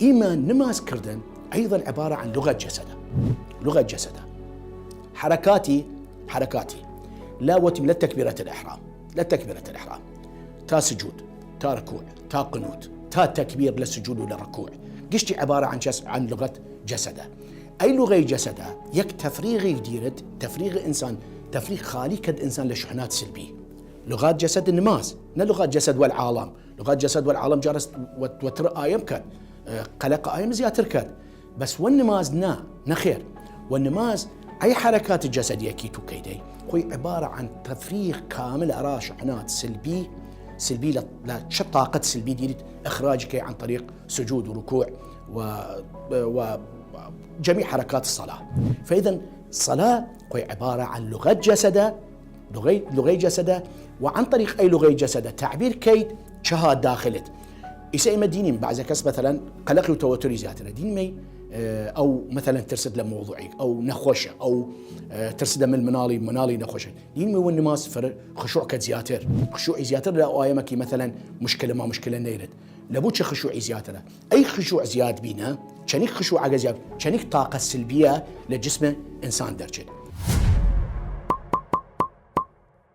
إيمان نماز كردن أيضا عبارة عن لغة جسده. حركاتي لا وتم لا تكبيرة الإحرام تا سجود تا ركوع تا قنوت تا تكبير للسجود وللركوع قشتي عبارة عن لغة جسده. أي لغة جسده يك تفريغ يديرد تفريغ إنسان تفريغ خالي كد إنسان لشحنات سلبية. لغات جسد النماز نا لغات جسد والعالم، لغات جسد والعالم جارس وتر آيام كد قلق آيام زياتر كد، بس والنماز نخير. والنماز أي حركات الجسد يكيتو كيدي هو عبارة عن تفريغ كامل أرى شحنات سلبي لا طاقة سلبي ديرت إخراجك عن طريق سجود وركوع وجميع حركات الصلاة. فإذا الصلاة هي عبارة عن لغة جسده وعن طريق أي لغة جسده تعبير كيد شهاد داخلت يسأل ديني بعض كس مثلا قلقي وتوتري زيادة دين مي أو مثلا ترسد لموضوعي أو نخوشة أو ترسد من منالي نخوشة دين مي والنماس خشوع كزياتر خشوع زياتر لا آيامك مثلا مشكلة نيرد لابد خشوع زياتر أي خشوع زياد بينا شنيك خشوع زياد شنيك طاقة سلبية لجسم إنسان درجل.